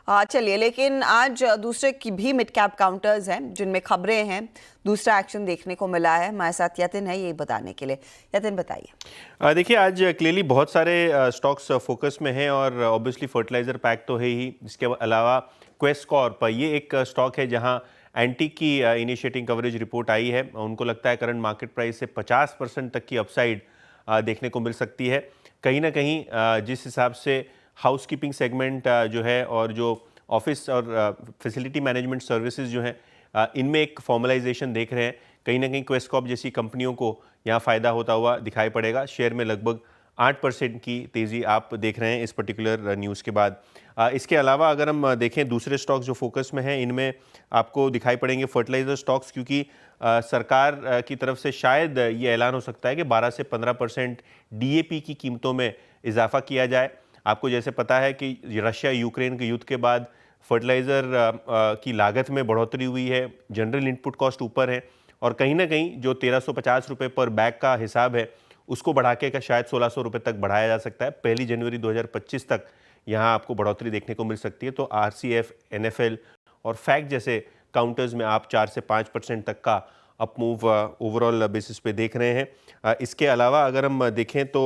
चलिए, लेकिन आज दूसरे की भी मिड कैप काउंटर्स हैं जिनमें खबरें हैं, दूसरा एक्शन देखने को मिला है। हमारे साथ यतिन है यही बताने के लिए। यतिन बताइए। देखिए, आज क्लियरली बहुत सारे स्टॉक्स फोकस में हैं और ऑब्वियसली फर्टिलाइजर पैक तो है ही। इसके अलावा क्वेस्ट कॉर्प, ये एक स्टॉक है जहां एंटीक की इनिशिएटिंग कवरेज रिपोर्ट आई है। उनको लगता है करंट मार्केट प्राइस से 50% तक की अपसाइड देखने को मिल सकती है। कहीं ना कहीं जिस हिसाब से हाउसकीपिंग सेगमेंट जो है और जो ऑफिस और फैसिलिटी मैनेजमेंट सर्विसेज जो हैं, इनमें एक फॉर्मलाइजेशन देख रहे हैं। कहीं ना कहीं क्वेस्ट कॉर्प जैसी कंपनियों को यहाँ फ़ायदा होता हुआ दिखाई पड़ेगा। शेयर में लगभग 8% की तेज़ी आप देख रहे हैं इस पर्टिकुलर न्यूज़ के बाद। इसके अलावा अगर हम देखें दूसरे स्टॉक्स जो फोकस में हैं, इनमें आपको दिखाई पड़ेंगे फर्टिलाइज़र स्टॉक्स, क्योंकि सरकार की तरफ से शायद ये ऐलान हो सकता है कि 12 से 15% डीएपी की कीमतों में इजाफा किया जाए। आपको जैसे पता है कि रशिया यूक्रेन के युद्ध के बाद फर्टिलाइज़र की लागत में बढ़ोतरी हुई है, जनरल इनपुट कॉस्ट ऊपर है और कहीं ना कहीं जो 1350 रुपये पर बैग का हिसाब है उसको बढ़ा के का शायद 1600 रुपये तक बढ़ाया जा सकता है। 1 जनवरी 2025 तक यहाँ आपको बढ़ोतरी देखने को मिल सकती है। तो आरसीएफ, एनएफएल और फैक्ट जैसे काउंटर्स में आप 4 से 5% तक का अप मूव ओवरऑल बेसिस पे देख रहे हैं। इसके अलावा अगर हम देखें तो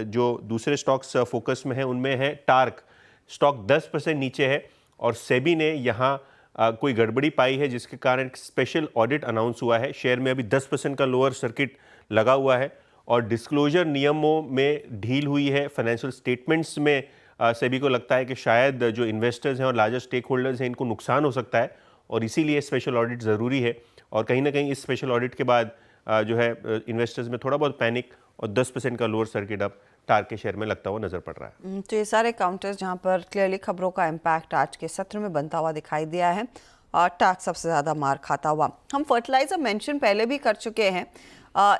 जो दूसरे स्टॉक्स फोकस में हैं उनमें है टार्क। स्टॉक 10% नीचे है और सेबी ने यहाँ कोई गड़बड़ी पाई है जिसके कारण स्पेशल ऑडिट अनाउंस हुआ है। शेयर में अभी 10% का लोअर सर्किट लगा हुआ है और डिस्क्लोजर नियमों में ढील हुई है। फाइनेंशियल स्टेटमेंट्स में सेबी को लगता है कि शायद जो इन्वेस्टर्स हैं और लार्जर स्टेक होल्डर्स हैं इनको नुकसान हो सकता है और इसीलिए स्पेशल ऑडिट ज़रूरी है। और कहीं ना कहीं इस स्पेशल ऑडिट के बाद जो है इन्वेस्टर्स में थोड़ा बहुत पैनिक और 10% का लोअर सर्किट अब टार्क के शेयर में लगता हुआ नजर पड़ रहा है। तो ये सारे काउंटर्स जहां पर क्लियरली खबरों का इम्पैक्ट आज के सत्र में बनता हुआ दिखाई दिया है और टार्क सबसे ज़्यादा मार खाता हुआ। हम फर्टिलाइजर मेंशन पहले भी कर चुके हैं।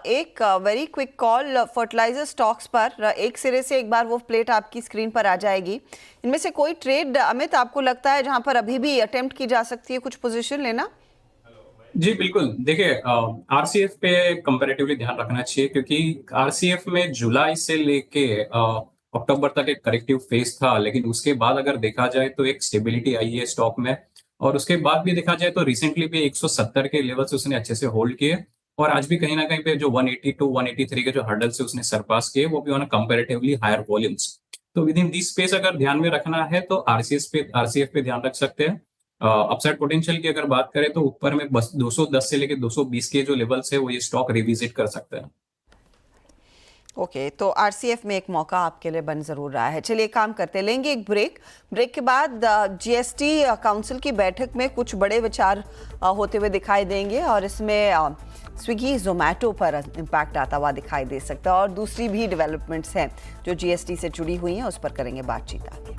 एक very quick call fertiliser stocks पर, एक सिरे से एक बार वो प्लेट आपकी स्क्रीन पर आ जाएगी। इनमें से कोई ट्रेड अमित आपको लगता है जहां पर अभी भी अटेम्प्ट की जा सकती है कुछ पोजीशन लेना? जी बिल्कुल। देखिए, आरसीएफ पे कंपैरेटिवली ध्यान रखना चाहिए क्योंकि आरसीएफ में जुलाई से लेके अक्टूबर तक एक करेक्टिव फेज था, लेकिन उसके बाद अगर देखा जाए तो एक स्टेबिलिटी आई है स्टॉक में। और उसके बाद भी देखा जाए तो रिसेंटली भी 170 के लेवल से उसने अच्छे से होल्ड किए और आज भी कहीं ना कहीं पे जो 180 टू 183 के जो हर्डल से उसने सरपास किए, वो भी ऑन कंपैरेटिवली हायर वॉल्यूम्स। तो विद इन दिस स्पेस अगर ध्यान में रखना है तो आरसीएफ पे ध्यान रख सकते हैं। अपसाइड पोटेंशियल की अगर बात करें तो ऊपर में बस 210 से लेके 220 के जो लेवल्स है वो ये स्टॉक रिविजिट कर सकते हैं। ओके, तो आरसीएफ में एक मौका आपके लिए बन जरूर रहा है। चलिए काम करते, लेंगे एक ब्रेक के बाद जीएसटी काउंसिल की बैठक में कुछ बड़े विचार होते हुए दिखाई देंगे और इसमें स्विगी जोमेटो पर इम्पैक्ट आता हुआ दिखाई दे सकता है और दूसरी भी डेवलपमेंट्स हैं जो जीएसटी से जुड़ी हुई हैं, उस पर करेंगे बातचीत आगे।